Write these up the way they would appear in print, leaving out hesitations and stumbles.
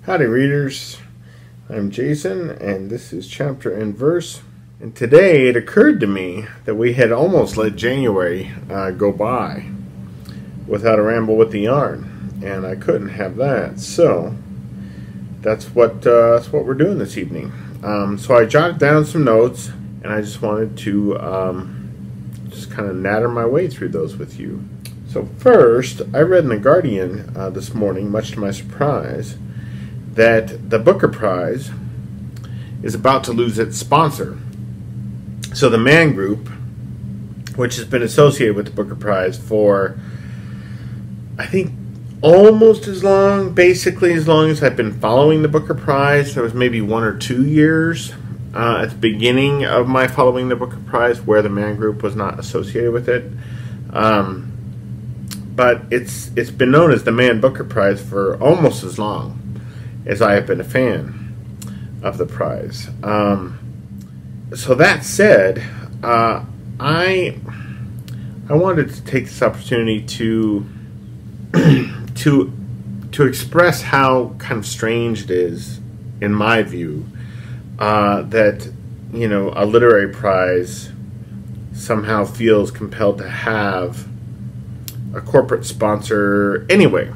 Howdy readers, I'm Jason and this is Chapter and Verse, and today it occurred to me that we had almost let January go by without a ramble with the yarn, and I couldn't have that, so that's what we're doing this evening. So I jotted down some notes and I just wanted to just kind of natter my way through those with you. So first, I read in The Guardian this morning, much to my surprise, that the Booker Prize is about to lose its sponsor. So the Man Group, which has been associated with the Booker Prize for, I think, almost as long, basically as long as I've been following the Booker Prize. There was maybe 1 or 2 years at the beginning of my following the Booker Prize where the Man Group was not associated with it. But it's been known as the Man Booker Prize for almost as long as I have been a fan of the prize. So that said, I wanted to take this opportunity to express how kind of strange it is, in my view, that a literary prize somehow feels compelled to have a corporate sponsor anyway.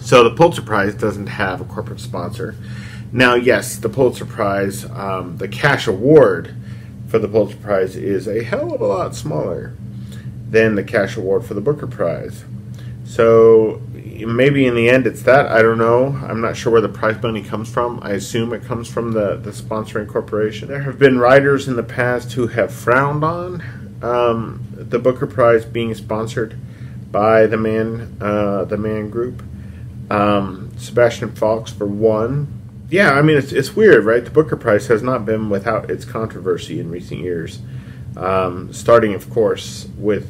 So the Pulitzer Prize doesn't have a corporate sponsor. Now, yes, the Pulitzer Prize, the cash award for the Pulitzer Prize is a hell of a lot smaller than the cash award for the Booker Prize. So maybe in the end it's that. I don't know. I'm not sure where the prize money comes from. I assume it comes from the sponsoring corporation. There have been writers in the past who have frowned on the Booker Prize being sponsored by the Man Group. Sebastian Faulks, for one. Yeah, I mean, it's weird, right? The Booker Prize has not been without its controversy in recent years. Starting, of course, with,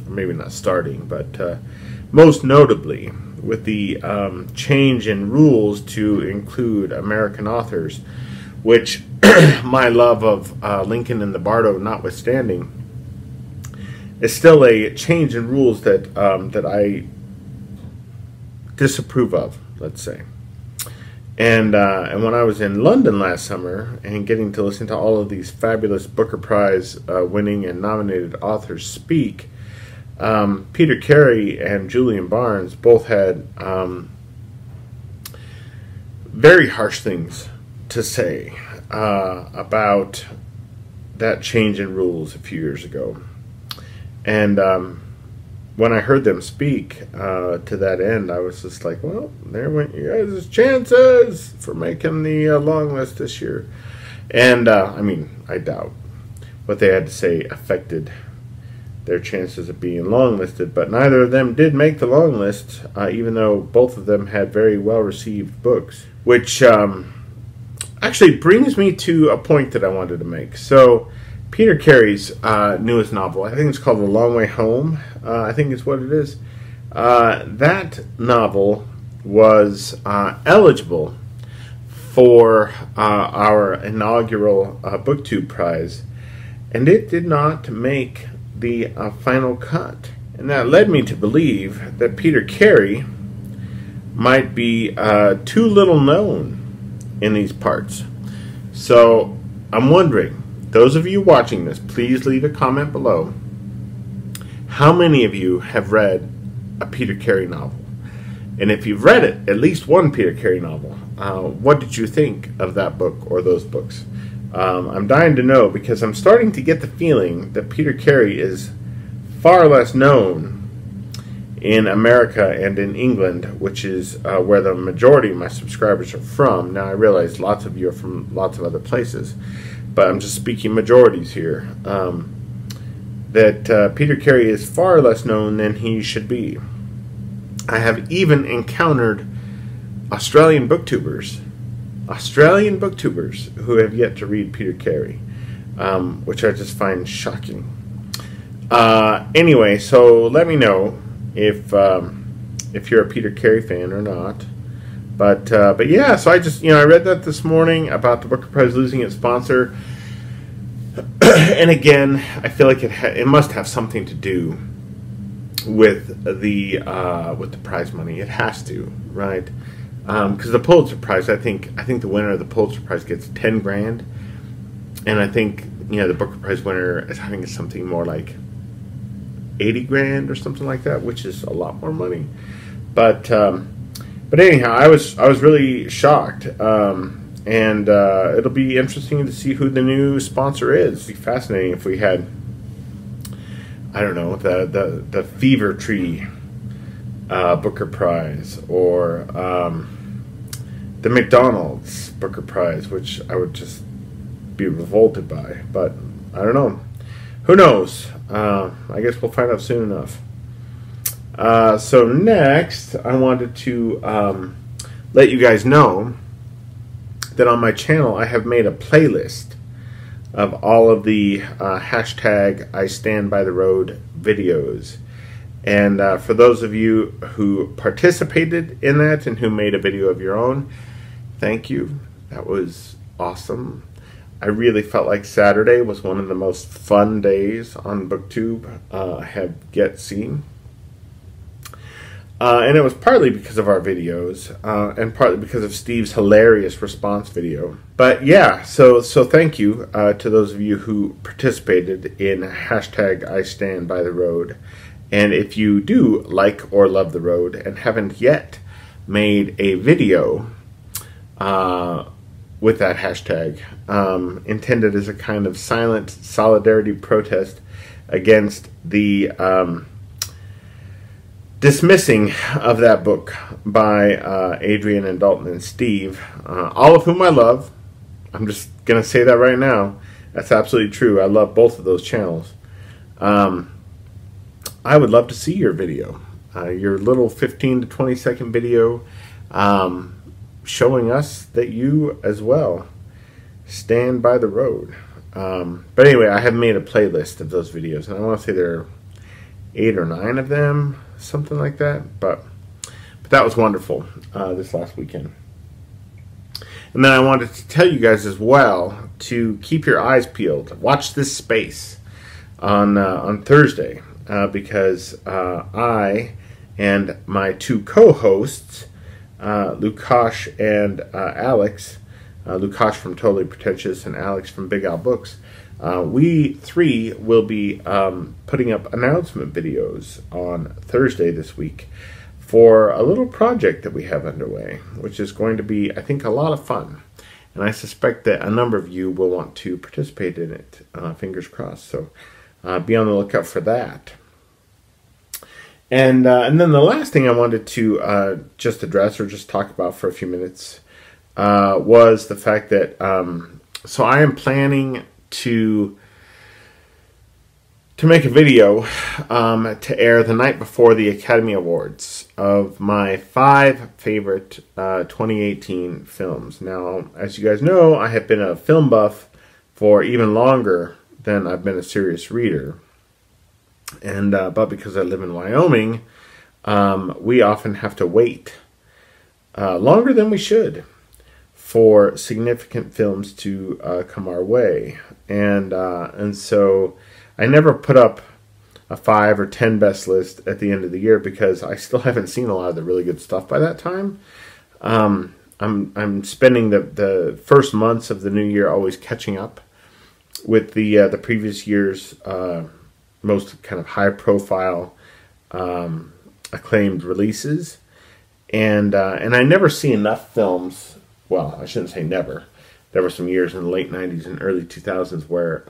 maybe not starting, but most notably with the change in rules to include American authors, which my love of Lincoln and the Bardo notwithstanding, is still a change in rules that I disapprove of, let's say. And when I was in London last summer and getting to listen to all of these fabulous Booker Prize winning and nominated authors speak, Peter Carey and Julian Barnes both had very harsh things to say about that change in rules a few years ago. And when I heard them speak to that end, I was just like, well, there went you guys' chances for making the long list this year. And, I mean, I doubt what they had to say affected their chances of being long listed, but neither of them did make the long list, even though both of them had very well-received books, which actually brings me to a point that I wanted to make. So, Peter Carey's newest novel, I think it's called The Long Way Home, I think is what it is. That novel was eligible for our inaugural BookTube prize, and it did not make the final cut. And that led me to believe that Peter Carey might be too little known in these parts. So I'm wondering, those of you watching this, please leave a comment below. How many of you have read a Peter Carey novel? And if you've read it, at least one Peter Carey novel, what did you think of that book or those books? I'm dying to know, because I'm starting to get the feeling that Peter Carey is far less known in America and in England, which is where the majority of my subscribers are from. Now, I realize lots of you are from lots of other places, but I'm just speaking majorities here, that Peter Carey is far less known than he should be. I have even encountered Australian booktubers who have yet to read Peter Carey, which I just find shocking. Anyway, so let me know if you're a Peter Carey fan or not. But yeah, so I just, I read that this morning about the Booker Prize losing its sponsor. And again, I feel like it must have something to do with the prize money. It has to, right? because the Pulitzer Prize, I think the winner of the Pulitzer Prize gets 10 grand, and I think the Booker Prize winner is having something more like 80 grand or something like that, which is a lot more money. But anyhow, I was really shocked, and it'll be interesting to see who the new sponsor is. It'd be fascinating if we had, I don't know, the Fever Tree Booker Prize, or the McDonald's Booker Prize, which I would just be revolted by. But I don't know. Who knows? I guess we'll find out soon enough. So next, I wanted to let you guys know that on my channel I have made a playlist of all of the hashtag I Stand By The Road videos. And for those of you who participated in that and who made a video of your own, thank you. That was awesome. I really felt like Saturday was one of the most fun days on BookTube I have yet seen. And it was partly because of our videos, and partly because of Steve's hilarious response video. But yeah, so thank you to those of you who participated in hashtag I Stand By The Road. And if you do like or love the road and haven't yet made a video with that hashtag, intended as a kind of silent solidarity protest against the dismissing of that book by Adrian and Dalton and Steve, all of whom I love. I'm just going to say that right now. That's absolutely true. I love both of those channels. I would love to see your video, your little 15 to 20 second video showing us that you as well stand by the road. But anyway, I have made a playlist of those videos, and I want to say there are 8 or 9 of them, something like that. But that was wonderful this last weekend. And then I wanted to tell you guys as well to keep your eyes peeled. Watch this space on Thursday, because I and my 2 co-hosts, Lukash and Alex, Lukash from Totally Pretentious and Alex from Big Al Books, we 3 will be putting up announcement videos on Thursday this week for a little project that we have underway, which is going to be, I think, a lot of fun. And I suspect that a number of you will want to participate in it, fingers crossed. So be on the lookout for that. And then the last thing I wanted to just address, or just talk about for a few minutes, was the fact that, so I am planning to make a video to air the night before the Academy Awards of my 5 favorite 2018 films. Now, as you guys know, I have been a film buff for even longer than I've been a serious reader. And but because I live in Wyoming, we often have to wait longer than we should for significant films to come our way. And so I never put up a 5 or 10 best list at the end of the year, because I still haven't seen a lot of the really good stuff by that time. I'm spending the first months of the new year always catching up with the previous year's most kind of high profile acclaimed releases, and I never see enough films. Well, I shouldn't say never. There were some years in the late 90s and early 2000s where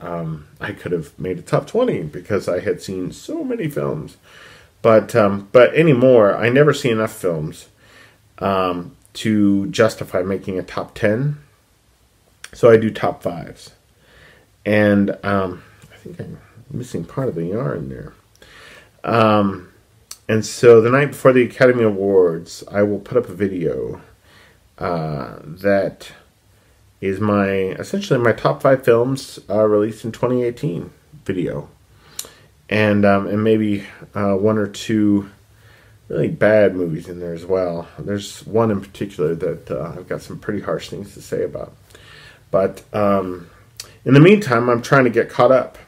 I could have made a top 20 because I had seen so many films. But anymore, I never see enough films to justify making a top 10. So I do top 5s. And I think I'm missing part of the yarn there. And so the night before the Academy Awards, I will put up a video that is essentially my top 5 films released in 2018 video, and maybe 1 or 2 really bad movies in there as well. There's one in particular that I've got some pretty harsh things to say about. But in the meantime, I'm trying to get caught up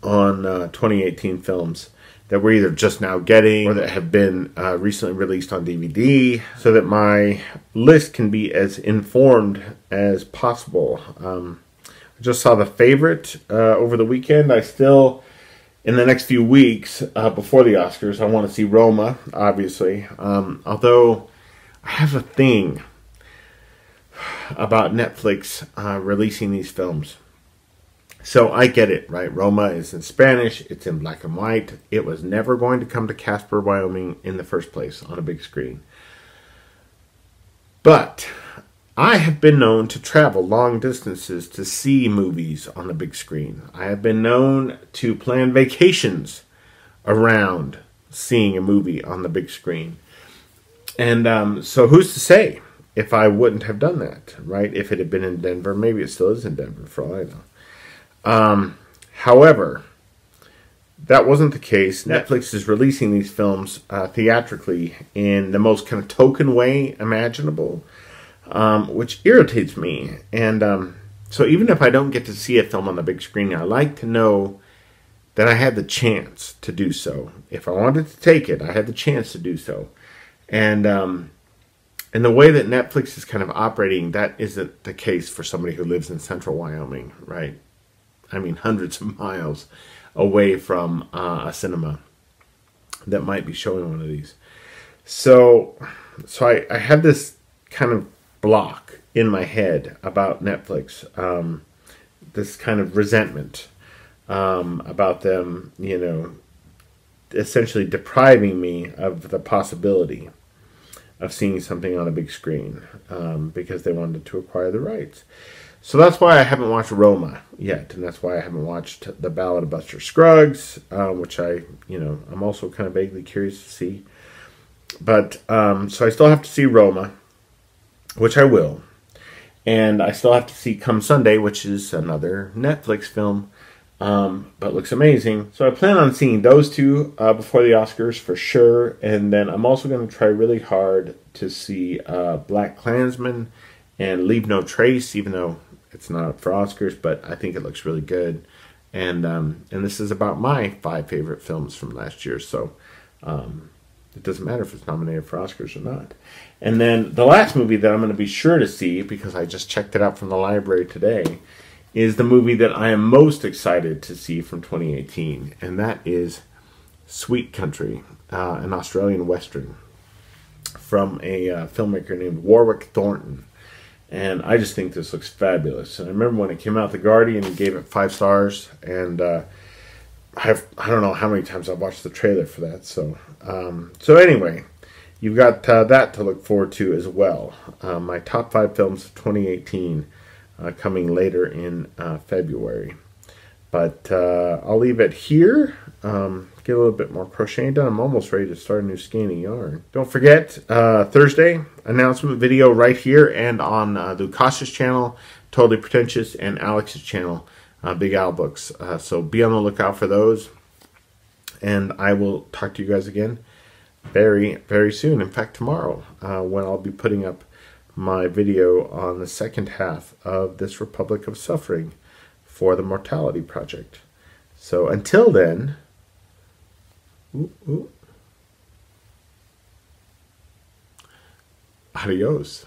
on 2018 films that we're either just now getting or that have been recently released on DVD, so that my list can be as informed as possible. I just saw The Favorite over the weekend. I still, in the next few weeks before the Oscars, I want to see Roma, obviously. Although I have a thing about Netflix releasing these films. So I get it, right? Roma is in Spanish. It's in black and white. It was never going to come to Casper, Wyoming in the first place on a big screen. But I have been known to travel long distances to see movies on the big screen. I have been known to plan vacations around seeing a movie on the big screen. And so who's to say if I wouldn't have done that, right? If it had been in Denver, maybe it still is in Denver for all I know. However, that wasn't the case. Netflix is releasing these films theatrically in the most kind of token way imaginable, which irritates me. And so even if I don't get to see a film on the big screen, I like to know that I had the chance to do so. If I wanted to take it, I had the chance to do so. And the way that Netflix is kind of operating, that isn't the case for somebody who lives in central Wyoming, right? I mean, hundreds of miles away from a cinema that might be showing one of these. So I had this kind of block in my head about Netflix, this kind of resentment about them, you know, essentially depriving me of the possibility of seeing something on a big screen because they wanted to acquire the rights. So that's why I haven't watched Roma yet, and that's why I haven't watched The Ballad of Buster Scruggs, which I'm also kind of vaguely curious to see. But so I still have to see Roma, which I will, and I still have to see Come Sunday, which is another Netflix film, but looks amazing. So I plan on seeing those two before the Oscars for sure, and then I'm also going to try really hard to see Black Klansman and Leave No Trace, even though it's not up for Oscars, but I think it looks really good. And this is about my 5 favorite films from last year, so it doesn't matter if it's nominated for Oscars or not. And then the last movie that I'm going to be sure to see, because I just checked it out from the library today, is the movie that I am most excited to see from 2018, and that is Sweet Country, an Australian Western from a filmmaker named Warwick Thornton. And I just think this looks fabulous. And I remember when it came out, The Guardian gave it 5 stars. And I don't know how many times I've watched the trailer for that. So anyway, you've got that to look forward to as well. My top 5 films of 2018 coming later in February. But I'll leave it here. Get a little bit more crocheting done. I'm almost ready to start a new skein of yarn. Don't forget, Thursday, announcement video right here and on the Bookish channel, Totally Pretentious, and Alex's channel, Big Al Books. So be on the lookout for those. And I will talk to you guys again very, very soon. In fact, tomorrow, when I'll be putting up my video on the second half of this Republic of Suffering for the Mortality Project. So until then, adios.